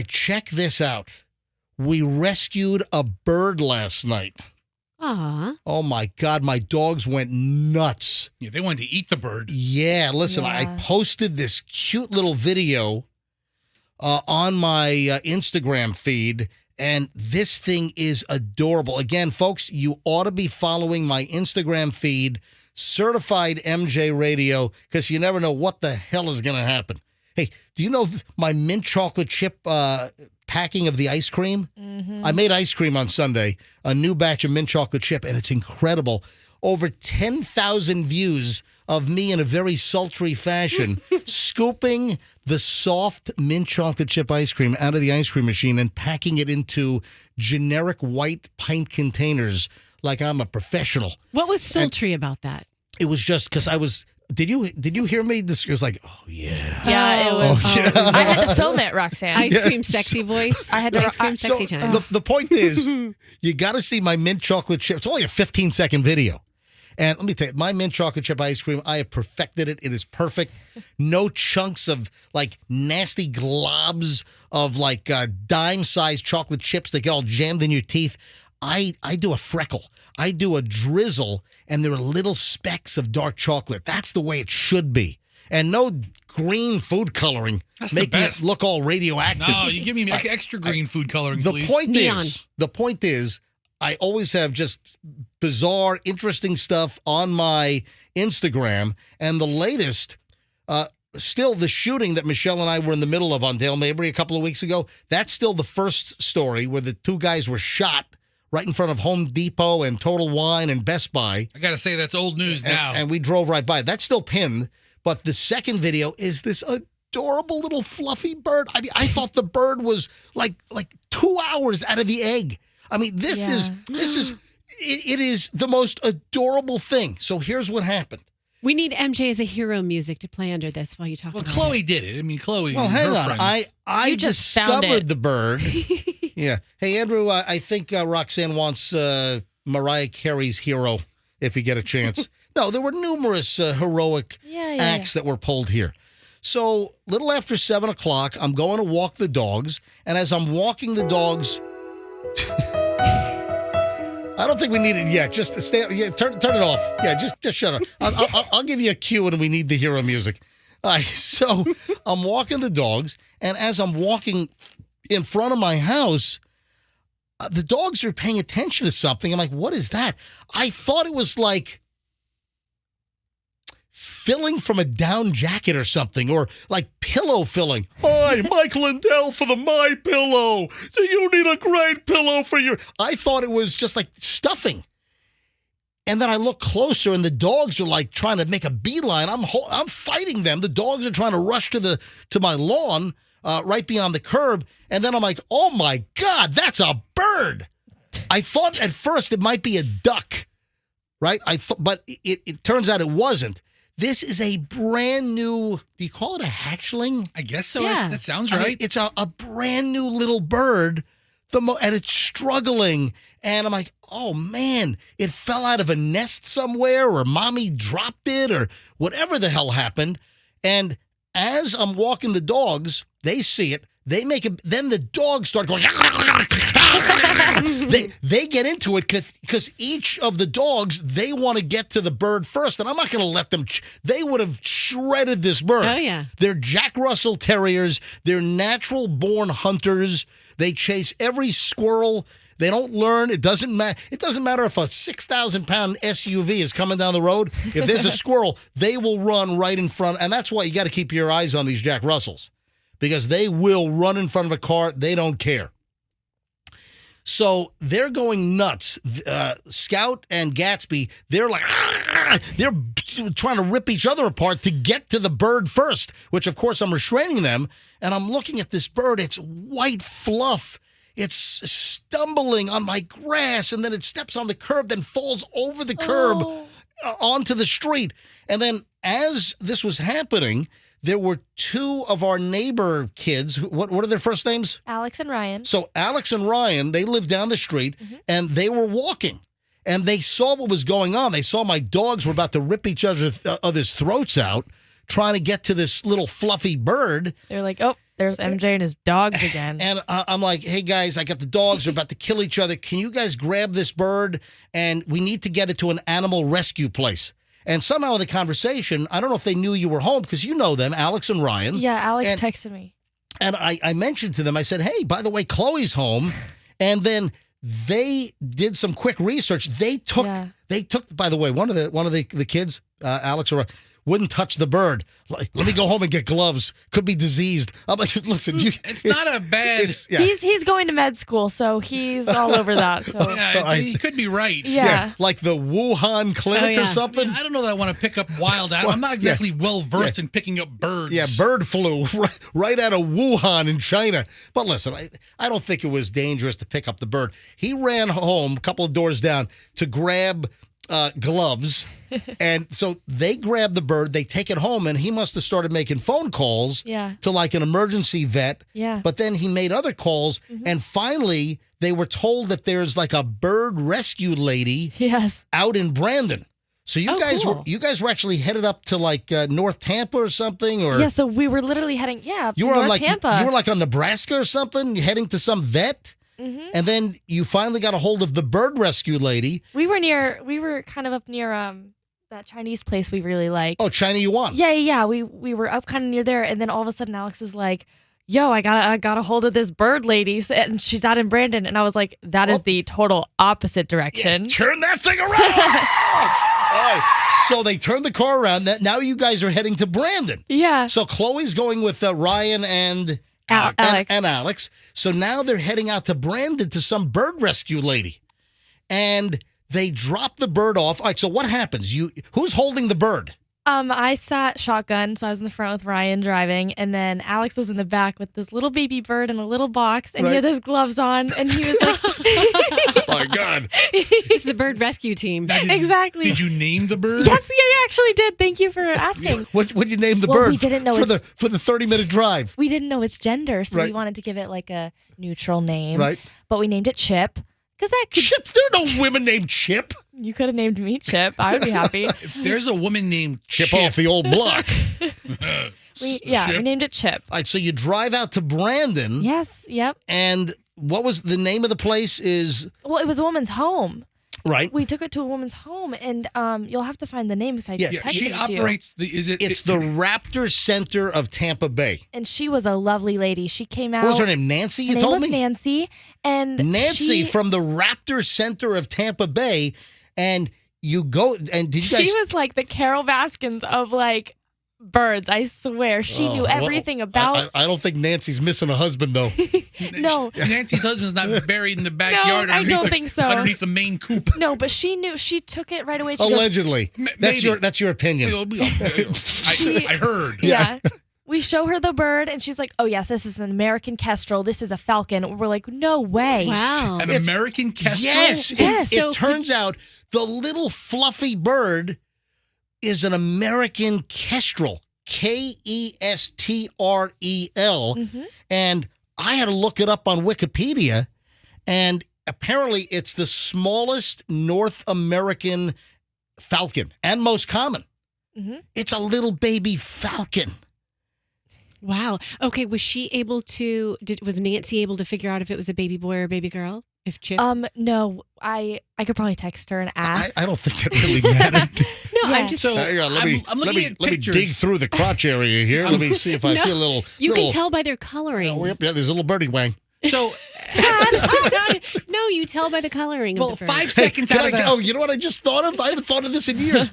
check this out. We rescued a bird last night. Aw. Oh, my God. My dogs went nuts. Yeah, they wanted to eat the bird. Yeah, listen, I posted this cute little video on my Instagram feed, and this thing is adorable. Again, folks, you ought to be following my Instagram feed, Certified MJ Radio, because you never know what the hell is going to happen. Hey, do you know my mint chocolate chip packing of the ice cream? Mm-hmm. I made ice cream on Sunday, a new batch of mint chocolate chip, and it's incredible. Over 10,000 views of me in a very sultry fashion scooping the soft mint chocolate chip ice cream out of the ice cream machine and packing it into generic white pint containers like I'm a professional. What was sultry about that? It was just because I was... Did you hear me? It was like, oh, yeah. Yeah, it was. Oh, yeah. I had to film it, Roxanne. Ice cream sexy voice. I had to ice cream sexy time. The point is, you got to see my mint chocolate chip. It's only a 15-second video. And let me tell you, my mint chocolate chip ice cream, I have perfected it. It is perfect. No chunks of, like, nasty globs of, like, dime-sized chocolate chips that get all jammed in your teeth. I do a freckle. I do a drizzle, and there are little specks of dark chocolate. That's the way it should be. And no green food coloring. That's make the me best. look all radioactive. No, you give me extra green food coloring, please. The point is, I always have just bizarre, interesting stuff on my Instagram. And the latest, still the shooting that Michelle and I were in the middle of on Dale Mabry a couple of weeks ago, that's still the first story where the two guys were shot right in front of Home Depot and Total Wine and Best Buy. I got to say, that's old news now. And we drove right by. That's still pinned. But the second video is this adorable little fluffy bird. I mean, I thought the bird was like 2 hours out of the egg. I mean, this is the most adorable thing. So here's what happened. We need MJ as a hero music to play under this while you talk about Chloe did it. I mean, Chloe. Well, hang on. Friends. I discovered the bird. Yeah. Hey, Andrew, I think Roxanne wants Mariah Carey's Hero if you get a chance. No, there were numerous heroic acts that were pulled here. So, little after 7 o'clock, I'm going to walk the dogs. And as I'm walking the dogs... I don't think we need it yet. Just stay. Yeah, turn it off. Yeah, just shut up. I'll give you a cue when we need the hero music. So I'm walking the dogs, and as I'm walking in front of my house, the dogs are paying attention to something. I'm like, what is that? I thought it was like filling from a down jacket or something, or like pillow filling. Hi, Mike Lindell for the My Pillow. Do you need a great pillow for your... I thought it was just like stuffing. And then I look closer, and the dogs are like trying to make a beeline. I'm fighting them. The dogs are trying to rush to my lawn right beyond the curb. And then I'm like, oh my God, that's a bird. I thought at first it might be a duck, right? But it turns out it wasn't. This is a brand new, do you call it a hatchling? I guess so. Yeah. That sounds right. I mean, it's a brand new little bird, and it's struggling. And I'm like, oh, man, it fell out of a nest somewhere, or mommy dropped it, or whatever the hell happened. And as I'm walking the dogs, they see it. They make it. Then the dogs start going. They get into it because each of the dogs, they want to get to the bird first, and I'm not going to let them. They would have shredded this bird. Oh yeah, they're Jack Russell Terriers. They're natural-born hunters. They chase every squirrel. They don't learn. It doesn't matter. It doesn't matter if a 6,000-pound SUV is coming down the road. If there's a squirrel, they will run right in front, and that's why you got to keep your eyes on these Jack Russells. Because they will run in front of a car. They don't care. So they're going nuts. Scout and Gatsby, they're like, they're trying to rip each other apart to get to the bird first, which, of course, I'm restraining them. And I'm looking at this bird. It's white fluff. It's stumbling on my grass, and then it steps on the curb, then falls over the curb onto the street. And then as this was happening, there were two of our neighbor kids. What are their first names? Alex and Ryan. So Alex and Ryan, they lived down the street, and they were walking. And they saw what was going on. They saw my dogs were about to rip each other's throats out, trying to get to this little fluffy bird. They're like, oh, there's MJ and his dogs again. And I'm like, hey, guys, I got the dogs. They're about to kill each other. Can you guys grab this bird? And we need to get it to an animal rescue place. And somehow in the conversation, I don't know if they knew you were home because you know them, Alex and Ryan. Yeah, Alex texted me. And I mentioned to them, I said, hey, by the way, Chloe's home. And then they did some quick research. They took, by the way, one of the kids, Alex or Ryan, wouldn't touch the bird. Like, let me go home and get gloves. Could be diseased. I'm like, listen, it's not a bad. He's going to med school, so he's all over that. So He could be right. Yeah. Like the Wuhan clinic or something. I don't know that I want to pick up wild animals. I'm not exactly well versed in picking up birds. Yeah, bird flu right out of Wuhan in China. But listen, I don't think it was dangerous to pick up the bird. He ran home a couple of doors down to grab gloves. And so they grab the bird, they take it home, and he must have started making phone calls to like an emergency vet. Yeah. But then he made other calls, and finally they were told that there's like a bird rescue lady out in Brandon. So you guys were actually headed up to like North Tampa or something, or so we were literally heading up to North Tampa. You were like on Nebraska or something, heading to some vet. And then you finally got a hold of the bird rescue lady. We were kind of up near that Chinese place we really like. Oh, China Yuan. Yeah. We were up kind of near there, and then all of a sudden Alex is like, yo, I got a hold of this bird lady, and she's out in Brandon. And I was like, that is the total opposite direction. Yeah, turn that thing around. All right. So they turned the car around. Now you guys are heading to Brandon. Yeah. So Chloe's going with Ryan and Alex. So now they're heading out to Brandon to some bird rescue lady. And they drop the bird off. All right, so what happens? Who's holding the bird? I sat shotgun, so I was in the front with Ryan driving, and then Alex was in the back with this little baby bird in a little box, and he had his gloves on, and he was like, oh my God. It's the bird rescue team. Exactly. Did you name the bird? Yes, you actually did. Thank you for asking. What'd you name the bird? We didn't know for the 30-minute drive. We didn't know its gender, so we wanted to give it like a neutral name. Right. But we named it Chip. Chip? There are no women named Chip. You could have named me Chip. I would be happy. If there's a woman named Chip off the old block. We named it Chip. All right, so you drive out to Brandon. Yes, yep. And what was the name of the place? Well, it was a woman's home. Right. We took it to a woman's home, and you'll have to find the name because I texted she it to you. operates It's the Raptor Center of Tampa Bay. And she was a lovely lady. She came out. What was her name? Nancy, you told me? Her name was Nancy. And Nancy from the Raptor Center of Tampa Bay. And you go, and did you guys... She was like the Carol Baskins of like birds, I swear. She knew everything about... I don't think Nancy's missing a husband, though. No. Nancy's husband's not buried in the backyard. No, I don't think so. Underneath the main coop. No, but she knew. She took it right away. She Allegedly. Goes, that's your opinion. I heard. Yeah. We show her the bird, and she's like, oh, yes, this is an American kestrel. This is a falcon. We're like, no way. Wow. An American kestrel? Yes. Yes. It turns out the little fluffy bird is an American kestrel. Kestrel. And I had to look it up on Wikipedia, and apparently it's the smallest North American falcon and most common. It's a little baby falcon. Wow. Okay. Was she able to? Was Nancy able to figure out if it was a baby boy or a baby girl? If Chip? No. I could probably text her and ask. I don't think that really mattered. No, I'm just. So let me dig through the crotch area here. Let me see if I see a little. You can tell by their coloring. Oh, yep, there's a little birdie wang. So, no, you tell by the coloring. well, of the 5 seconds out of that. Oh, you know what I just thought of? I haven't thought of this in years.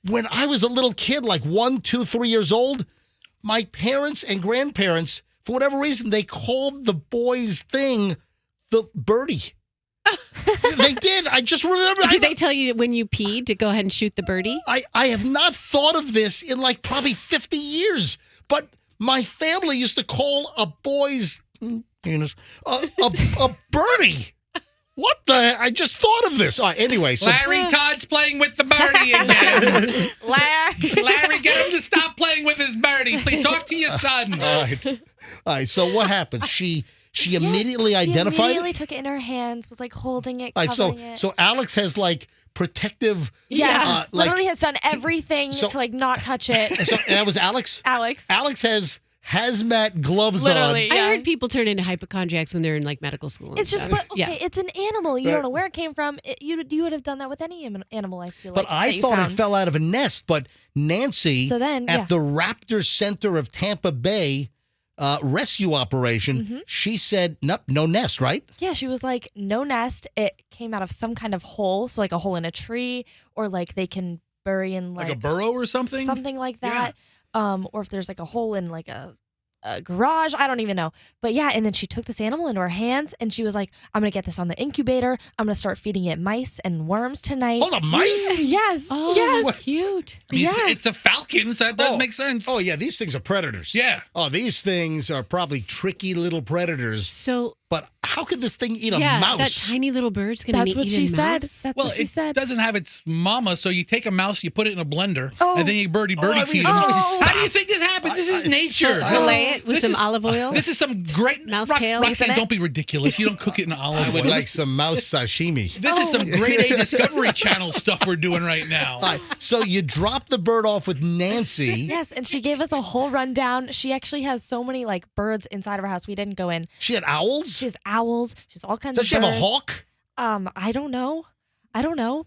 When I was a little kid, like 1, 2, 3 years old, my parents and grandparents, for whatever reason, they called the boy's thing the birdie. They did. I just remember. Did they tell you when you peed to go ahead and shoot the birdie? I have not thought of this in like probably 50 years, but my family used to call a boy's penis a birdie. What the? I just thought of this. Anyway, so Larry Todd's playing with the birdie again. Larry, get him to stop playing with his birdie. Please talk to your son. All right. So what happened? She immediately identified She immediately it. took it in her hands, was like holding it, All right, covering it. so Alex has like protective. Yeah, like, literally has done everything so- to like not touch it. So that was Alex. Alex. Alex has hazmat gloves Literally. on. I Yeah. heard people turn into hypochondriacs when they're in like medical school. And It's just, stuff. but okay, it's an animal. You Right. don't know where it came from. You would have done that with any animal. I feel But like. I that you thought it found. fell out of a nest. But Nancy, So then, at yeah. the Raptor Center of Tampa Bay rescue operation, Mm-hmm. she said, nope, no nest, right? Yeah, she was like, no nest. It came out of some kind of hole, so like a hole in a tree, or like they can bury in Like a burrow or something? something like that. Or if there's like a hole in like a garage, I don't even know. But yeah, and then she took this animal into her hands and she was like, I'm gonna get this on the incubator. I'm gonna start feeding it mice and worms tonight. Hold on, mice? Yes. Oh, yes. cute. I mean, Yeah. it's a falcon, so that does make sense. Oh, yeah, these things are predators. Yeah. Oh, these things are probably tricky little predators. So But how could this thing eat a yeah, mouse? that tiny little bird's gonna That's be what eating she mouse? said. That's Well, what she it said. doesn't have its mama, so you take a mouse, you put it in a blender, Oh. and then you birdie I feed it. Oh. How do you think this happens? This is nature. Fillet it with This some is- olive oil. This is some great Mouse Rox- tail. Roxanne, Season it. don't be ridiculous. You don't cook it in olive I would oil. like some mouse sashimi. This is some grade A Discovery Channel stuff we're doing right now. All right, so you drop the bird off with Nancy. Yes, and she gave us a whole rundown. She actually has so many like birds inside of her house. We didn't go in. She had owls? She has owls. She has all kinds Does of she have a birds. hawk? I don't know.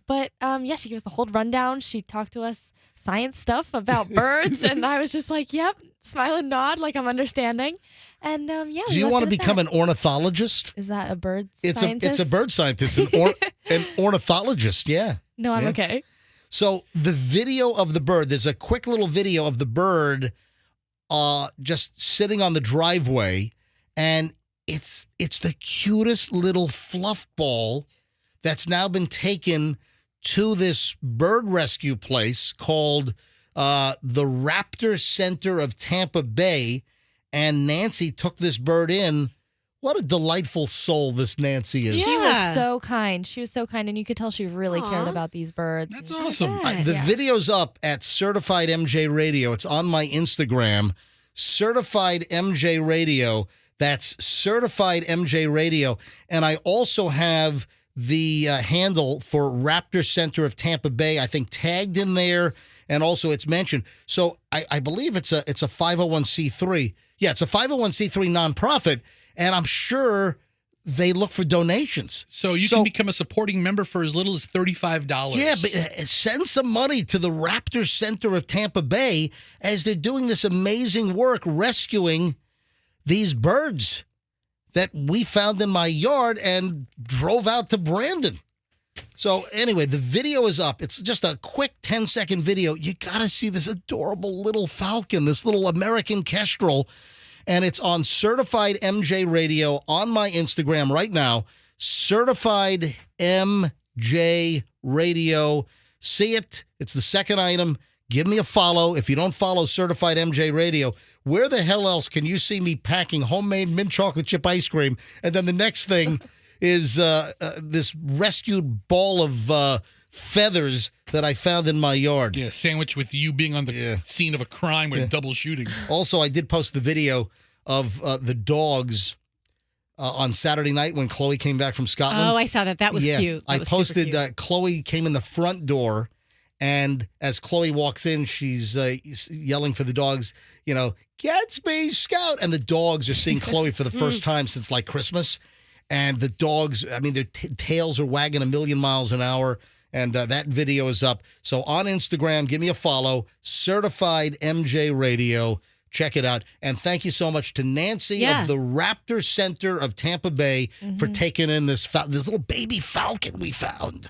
But yeah, she gave us the whole rundown. She talked to us science stuff about birds, and I was just like, "Yep," smile and nod, like I'm understanding. And yeah, Do you want to become an ornithologist? Is that a bird It's scientist? a bird scientist, an ornithologist, yeah. No, I'm Yeah. okay. So the video of the bird, there's a quick little video of the bird just sitting on the driveway, and it's the cutest little fluff ball that's now been taken to this bird rescue place called the Raptor Center of Tampa Bay, and Nancy took this bird in. What a delightful soul this Nancy is. She Yeah. was so kind. She was so kind, and you could tell she really cared Aw. about these birds. That's awesome. The Yeah. video's up at Certified MJ Radio. It's on my Instagram, Certified MJ Radio. That's Certified MJ Radio. And I also have the handle for Raptor Center of Tampa Bay, I think, tagged in there, and also it's mentioned. So I believe it's a 501c3. Yeah, it's a 501c3 nonprofit, and I'm sure they look for donations. So you can become a supporting member for as little as $35. Yeah, but send some money to the Raptor Center of Tampa Bay as they're doing this amazing work rescuing these birds that we found in my yard and drove out to Brandon. So anyway, the video is up. It's just a quick 10-second video. You got to see this adorable little falcon, this little American kestrel. And it's on Certified MJ Radio on my Instagram right now. Certified MJ Radio. See it. It's the second item. Give me a follow. If you don't follow Certified MJ Radio, where the hell else can you see me packing homemade mint chocolate chip ice cream? And then the next thing is this rescued ball of feathers that I found in my yard. Yeah, sandwich with you being on the scene of a crime with double shooting. Also, I did post the video of the dogs on Saturday night when Chloe came back from Scotland. Oh, I saw that. That was cute. That I was super posted cute. Chloe came in the front door, and as Chloe walks in, she's yelling for the dogs, Gatsby, Scout. And the dogs are seeing Chloe for the first time since like Christmas. And the dogs, I mean, their tails are wagging a million miles an hour. And that video is up. So on Instagram, give me a follow, Certified MJ Radio. Check it out. And thank you so much to Nancy of the Raptor Center of Tampa Bay for taking in this little baby falcon we found.